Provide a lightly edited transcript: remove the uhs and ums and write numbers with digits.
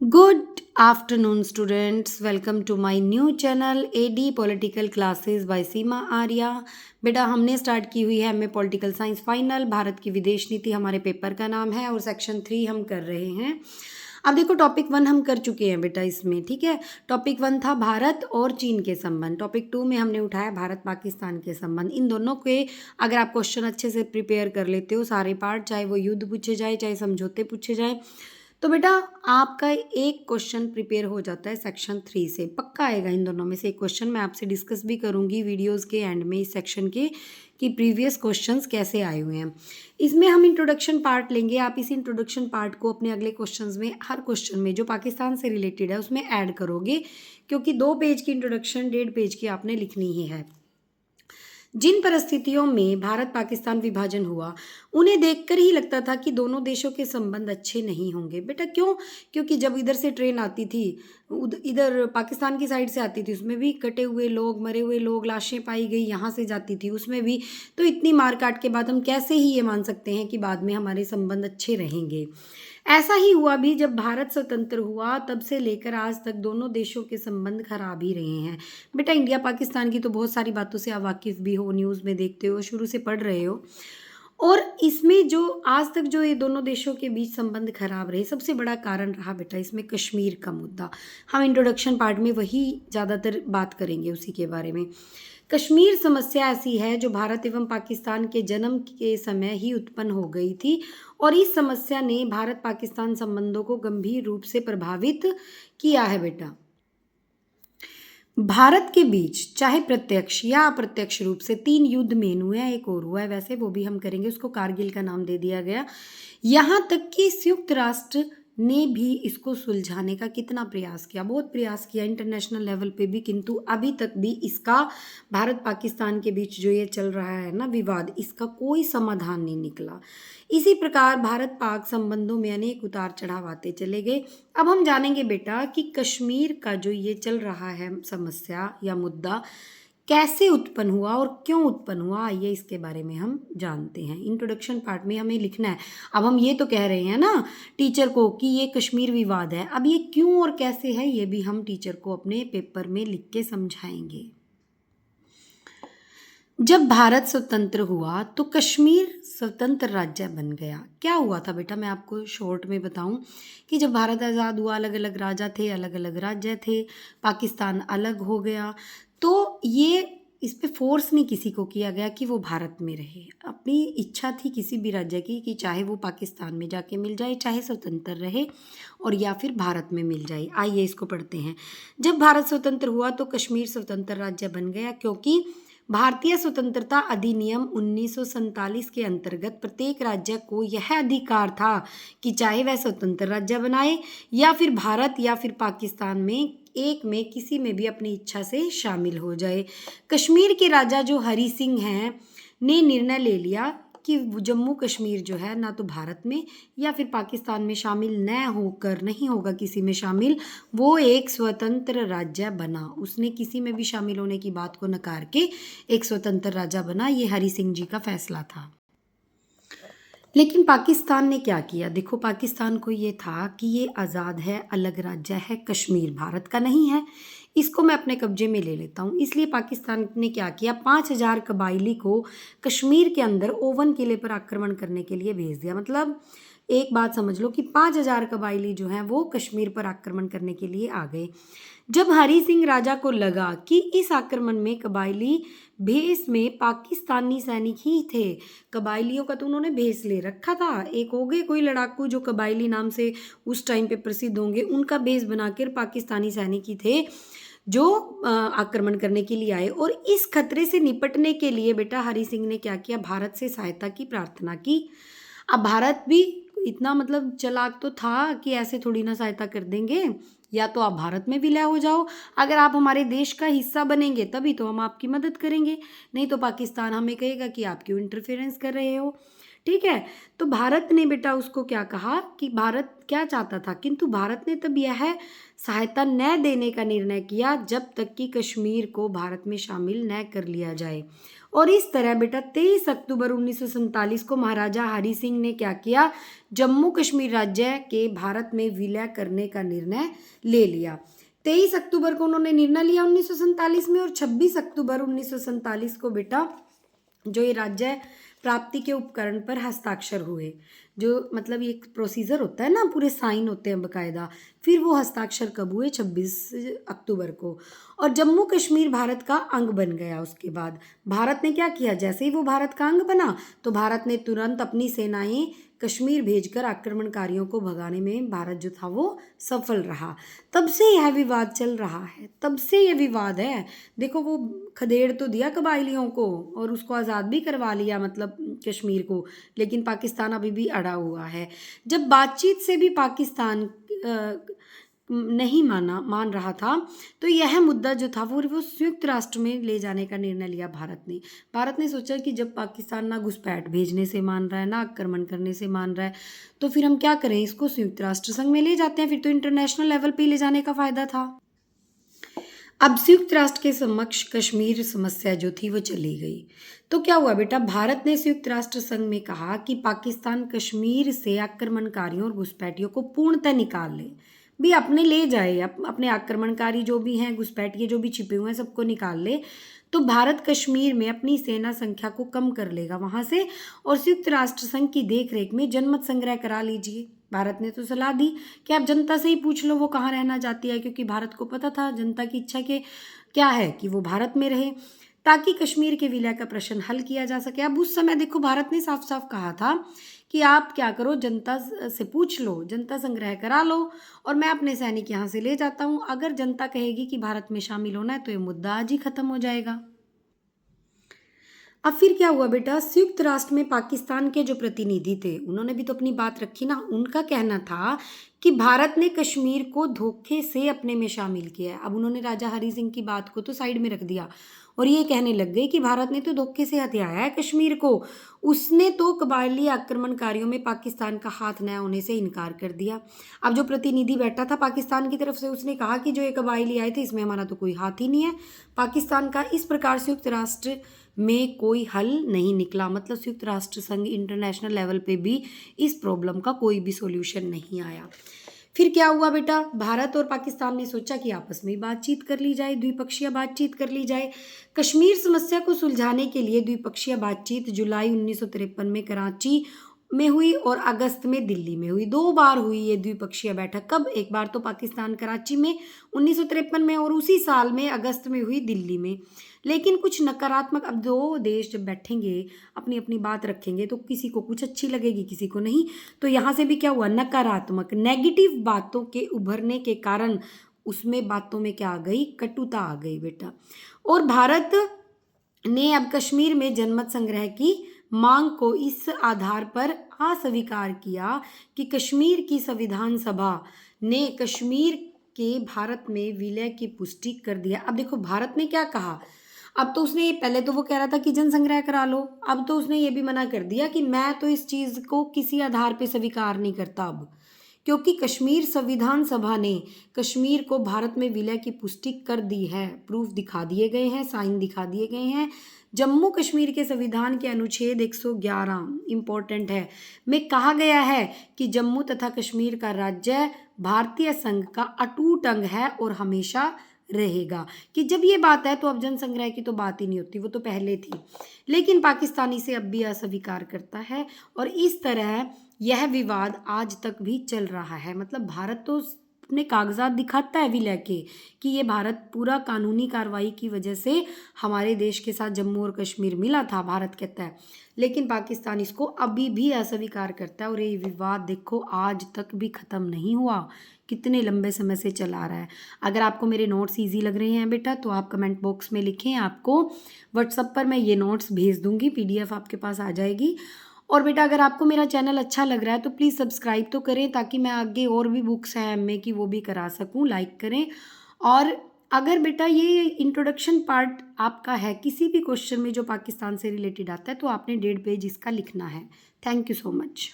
Good afternoon, students. Welcome to my new channel AD Political Classes by सीमा आर्या। बेटा हमने start की हुई है MA political science final. Bharat की विदेश नीति हमारे पेपर का नाम है और सेक्शन 3 हम कर रहे हैं। अब देखो टॉपिक 1 हम कर चुके हैं बेटा इसमें, ठीक है। टॉपिक 1 था भारत और चीन के संबंध। टॉपिक 2 में हमने उठाया भारत पाकिस्तान के संबंध। इन दोनों के अगर आप क्वेश्चन अच्छे से प्रिपेयर कर लेते हो सारे पार्ट, चाहे वो युद्ध पूछे जाए चाहे समझौते पूछे जाए, तो बेटा आपका एक क्वेश्चन प्रिपेयर हो जाता है सेक्शन 3 से। पक्का आएगा इन दोनों में से एक क्वेश्चन। मैं आपसे डिस्कस भी करूंगी वीडियोस के एंड में इस सेक्शन के कि प्रीवियस क्वेश्चंस कैसे आए हुए हैं। इसमें हम इंट्रोडक्शन पार्ट लेंगे। आप इस इंट्रोडक्शन पार्ट को अपने अगले क्वेश्चंस में, हर क्वेश्चन में जो पाकिस्तान से रिलेटेड है उसमें ऐड करोगे, क्योंकि 2 पेज की इंट्रोडक्शन 1.5 पेज की आपने लिखनी ही है। जिन परिस्थितियों में भारत पाकिस्तान विभाजन हुआ उन्हें देखकर ही लगता था कि दोनों देशों के संबंध अच्छे नहीं होंगे। बेटा क्यों? क्योंकि जब इधर से ट्रेन आती थी, इधर पाकिस्तान की साइड से आती थी, उसमें भी कटे हुए लोग, मरे हुए लोग, लाशें पाई गई, यहाँ से जाती थी उसमें भी। तो इतनी मार काट के बाद हम कैसे ही ये मान सकते हैं कि बाद में हमारे संबंध अच्छे रहेंगे। ऐसा ही हुआ भी। जब भारत स्वतंत्र हुआ तब से लेकर आज तक दोनों देशों के संबंध खराब ही रहे हैं। बेटा इंडिया पाकिस्तान की तो बहुत सारी बातों से आप वाकिफ़ भी हो, न्यूज़ में देखते हो, शुरू से पढ़ रहे हो। और इसमें जो आज तक जो ये दोनों देशों के बीच संबंध खराब रहे, सबसे बड़ा कारण रहा बेटा इसमें कश्मीर का मुद्दा। हम इंट्रोडक्शन पार्ट में वही ज़्यादातर बात करेंगे, उसी के बारे में। कश्मीर समस्या ऐसी है जो भारत एवं पाकिस्तान के जन्म के समय ही उत्पन्न हो गई थी और इस समस्या ने भारत पाकिस्तान संबंधों को गंभीर रूप से प्रभावित किया है बेटा। भारत के बीच चाहे प्रत्यक्ष या अप्रत्यक्ष रूप से 3 युद्ध मेन हुए हैं, एक और हुआ है वैसे, वो भी हम करेंगे, उसको कारगिल का नाम दे दिया गया। यहाँ तक कि संयुक्त राष्ट्र ने भी इसको सुलझाने का कितना प्रयास किया, बहुत प्रयास किया इंटरनेशनल लेवल पे भी, किंतु अभी तक भी इसका भारत पाकिस्तान के बीच जो ये चल रहा है ना विवाद, इसका कोई समाधान नहीं निकला। इसी प्रकार भारत पाक संबंधों में अनेक उतार चढ़ाव आते चले गए। अब हम जानेंगे बेटा कि कश्मीर का जो ये चल रहा है समस्या या मुद्दा कैसे उत्पन्न हुआ और क्यों उत्पन्न हुआ, आइए इसके बारे में हम जानते हैं। इंट्रोडक्शन पार्ट में हमें लिखना है। अब हम ये तो कह रहे हैं ना टीचर को कि ये कश्मीर विवाद है, अब ये क्यों और कैसे है ये भी हम टीचर को अपने पेपर में लिख के समझाएंगे। जब भारत स्वतंत्र हुआ तो कश्मीर स्वतंत्र राज्य बन गया। क्या हुआ था बेटा, मैं आपको शॉर्ट में बताऊं कि जब भारत आज़ाद हुआ अलग अलग राजा थे, अलग अलग राज्य थे, पाकिस्तान अलग हो गया, तो ये इस पे फोर्स नहीं किसी को किया गया कि वो भारत में रहे। अपनी इच्छा थी किसी भी राज्य की कि चाहे वो पाकिस्तान में जाके मिल जाए, चाहे स्वतंत्र रहे और या फिर भारत में मिल जाए। आइए इसको पढ़ते हैं। जब भारत स्वतंत्र हुआ तो कश्मीर स्वतंत्र राज्य बन गया, क्योंकि भारतीय स्वतंत्रता अधिनियम 1947 के अंतर्गत प्रत्येक राज्य को यह अधिकार था कि चाहे वह स्वतंत्र राज्य बनाए या फिर भारत या फिर पाकिस्तान में एक में किसी में भी अपनी इच्छा से शामिल हो जाए। कश्मीर के राजा जो हरि सिंह हैं ने निर्णय ले लिया कि जम्मू कश्मीर जो है ना तो भारत में या फिर पाकिस्तान में शामिल न होकर, नहीं होगा किसी में शामिल, वो एक स्वतंत्र राज्य बना। उसने किसी में भी शामिल होने की बात को नकार के एक स्वतंत्र राज्य बना। ये हरि सिंह जी का फैसला था। लेकिन पाकिस्तान ने क्या किया? देखो पाकिस्तान को ये था कि ये आज़ाद है, अलग राज्य है, कश्मीर भारत का नहीं है, इसको मैं अपने कब्जे में ले लेता हूँ। इसलिए पाकिस्तान ने क्या किया, 5,000 कबायली को कश्मीर के अंदर ओवन किले पर आक्रमण करने के लिए भेज दिया। मतलब एक बात समझ लो कि 5,000 कबायली जो हैं वो कश्मीर पर आक्रमण करने के लिए आ गए। जब हरि सिंह राजा को लगा कि इस आक्रमण में कबायली भेष में पाकिस्तानी सैनिक ही थे, कबायलियों का तो उन्होंने भेष ले रखा था, एक हो गए कोई लड़ाकू जो कबायली नाम से उस टाइम पे प्रसिद्ध होंगे, उनका भेष बनाकर पाकिस्तानी सैनिक ही थे जो आक्रमण करने के लिए आए। और इस खतरे से निपटने के लिए बेटा हरि सिंह ने क्या किया, भारत से सहायता की प्रार्थना की। अब भारत भी इतना मतलब चालाक तो था कि ऐसे थोड़ी ना सहायता कर देंगे, या तो आप भारत में विलय हो जाओ, अगर आप हमारे देश का हिस्सा बनेंगे तभी तो हम आपकी मदद करेंगे, नहीं तो पाकिस्तान हमें कहेगा कि आप क्यों इंटरफेरेंस कर रहे हो। ठीक है, तो भारत ने बेटा उसको क्या कहा कि भारत क्या चाहता था, किंतु भारत ने तब यह सहायता न देने का निर्णय किया जब तक कि कश्मीर को भारत में शामिल न कर लिया जाए। और इस तरह बेटा 23 अक्टूबर 1947 को महाराजा हरि सिंह ने क्या किया, जम्मू कश्मीर राज्य के भारत में विलय करने का निर्णय ले लिया। 23 अक्टूबर को उन्होंने निर्णय लिया 1947 में, और 26 अक्टूबर 1947 को बेटा जो ये राज्य प्राप्ति के उपकरण पर हस्ताक्षर हुए। जो मतलब ये एक प्रोसीजर होता है ना, पूरे साइन होते हैं बकायदा। फिर वो हस्ताक्षर कब हुए, 26 अक्टूबर को। और जम्मू कश्मीर भारत का अंग बन गया। उसके बाद भारत ने क्या किया, जैसे ही वो भारत का अंग बना तो भारत ने तुरंत अपनी सेनाएं कश्मीर भेजकर आक्रमणकारियों को भगाने में भारत जो था वो सफल रहा। तब से यह विवाद चल रहा है, तब से यह विवाद है। देखो वो खदेड़ तो दिया कबायलियों को और उसको आज़ाद भी करवा लिया, मतलब कश्मीर को, लेकिन पाकिस्तान अभी भी अड़ा हुआ है। जब बातचीत से भी पाकिस्तान नहीं मान रहा था, तो यह मुद्दा जो था वो संयुक्त राष्ट्र में ले जाने का निर्णय लिया भारत ने सोचा कि जब पाकिस्तान ना घुसपैठ भेजने से मान रहा है, ना आक्रमण करने से मान रहा है, तो फिर हम क्या करें, इसको संयुक्त राष्ट्र संघ में ले जाते हैं। फिर तो इंटरनेशनल लेवल पे ले जाने का फायदा था। अब संयुक्त राष्ट्र के समक्ष कश्मीर समस्या जो थी वो चली गई। तो क्या हुआ बेटा, भारत ने संयुक्त राष्ट्र संघ में कहा कि पाकिस्तान कश्मीर से आक्रमणकारियों और घुसपैठियों को पूर्णतः निकाल ले, भी अपने ले जाए, अपने आक्रमणकारी जो भी हैं, घुसपैठिए जो भी छिपे हुए हैं, सबको निकाल ले। तो भारत कश्मीर में अपनी सेना संख्या को कम कर लेगा वहाँ से, और संयुक्त राष्ट्र संघ की देखरेख में जनमत संग्रह करा लीजिए। भारत ने तो सलाह दी कि आप जनता से ही पूछ लो वो कहाँ रहना चाहती है, क्योंकि भारत को पता था जनता की इच्छा के क्या है कि वो भारत में रहे, ताकि कश्मीर के विलय का प्रश्न हल किया जा सके। अब उस समय देखो भारत ने साफ साफ कहा था कि आप क्या करो, जनता से पूछ लो, जनता संग्रह करा लो, और मैं अपने सैनिक यहाँ से ले जाता हूँ। अगर जनता कहेगी कि भारत में शामिल होना है तो ये मुद्दा आज ही खत्म हो जाएगा। अब फिर क्या हुआ बेटा, संयुक्त राष्ट्र में पाकिस्तान के जो प्रतिनिधि थे उन्होंने भी तो अपनी बात रखी ना। उनका कहना था कि भारत ने कश्मीर को धोखे से अपने में शामिल किया है। अब उन्होंने राजा हरि सिंह की बात को तो साइड में रख दिया और ये कहने लग गए कि भारत ने तो धोखे से हथियाया है कश्मीर को, उसने तो कबायली आक्रमणकारियों में पाकिस्तान का हाथ न होने से इनकार कर दिया। अब जो प्रतिनिधि बैठा था पाकिस्तान की तरफ से, उसने कहा कि जो ये कबायली आए थे इसमें हमारा तो कोई हाथ ही नहीं है पाकिस्तान का। इस प्रकार संयुक्त राष्ट्र में कोई हल नहीं निकला, मतलब संयुक्त राष्ट्र संघ इंटरनेशनल लेवल पे भी इस प्रॉब्लम का कोई भी सॉल्यूशन नहीं आया। फिर क्या हुआ बेटा, भारत और पाकिस्तान ने सोचा कि आपस में बातचीत कर ली जाए, द्विपक्षीय बातचीत कर ली जाए। कश्मीर समस्या को सुलझाने के लिए द्विपक्षीय बातचीत जुलाई 1953 में कराची में हुई और अगस्त में दिल्ली में हुई। 2 बार हुई ये द्विपक्षीय बैठक। कब, एक बार तो पाकिस्तान कराची में 1953 में, और उसी साल में अगस्त में हुई दिल्ली में। लेकिन कुछ नकारात्मक, अब 2 देश जब बैठेंगे अपनी अपनी बात रखेंगे तो किसी को कुछ अच्छी लगेगी, किसी को नहीं। तो यहाँ से भी क्या हुआ, नकारात्मक नेगेटिव बातों के उभरने के कारण उसमें बातों में क्या आ गई, कटुता आ गई बेटा। और भारत ने अब कश्मीर में जनमत संग्रह की मांग को इस आधार पर अस्वीकार किया कि कश्मीर की संविधान सभा ने कश्मीर के भारत में विलय की पुष्टि कर दिया। अब देखो भारत ने क्या कहा, अब तो उसने, पहले तो वो कह रहा था कि जन संग्रह करा लो, अब तो उसने ये भी मना कर दिया कि मैं तो इस चीज़ को किसी आधार पे स्वीकार नहीं करता अब, क्योंकि कश्मीर संविधान सभा ने कश्मीर को भारत में विलय की पुष्टि कर दी है। प्रूफ दिखा दिए गए हैं, साइन दिखा दिए गए हैं। जम्मू कश्मीर के संविधान के अनुच्छेद 111 इम्पोर्टेंट है, में कहा गया है कि जम्मू तथा कश्मीर का राज्य भारतीय संघ का अटूट अंग है और हमेशा रहेगा। कि जब ये बात है तो अब जनसंग्रह की तो बात ही नहीं होती, वो तो पहले थी। लेकिन पाकिस्तान इसे अब भी अस्वीकार करता है और इस तरह यह विवाद आज तक भी चल रहा है। मतलब भारत तो अपने कागजात दिखाता है विलय के कि ये भारत पूरा कानूनी कार्रवाई की वजह से हमारे देश के साथ जम्मू और कश्मीर मिला था, भारत कहता है, लेकिन पाकिस्तान इसको अभी भी अस्वीकार करता है। और ये विवाद देखो आज तक भी ख़त्म नहीं हुआ, कितने लंबे समय से चला रहा है। अगर आपको मेरे नोट्स ईजी लग रहे हैं बेटा तो आप कमेंट बॉक्स में लिखें, आपको व्हाट्सएप पर मैं ये नोट्स भेज दूँगी, PDF आपके पास आ जाएगी। और बेटा अगर आपको मेरा चैनल अच्छा लग रहा है तो प्लीज़ सब्सक्राइब तो करें, ताकि मैं आगे और भी बुक्स हैं MA की वो भी करा सकूं। लाइक करें। और अगर बेटा ये इंट्रोडक्शन पार्ट आपका है किसी भी क्वेश्चन में जो पाकिस्तान से रिलेटेड आता है तो आपने 1.5 पेज इसका लिखना है। Thank you so much.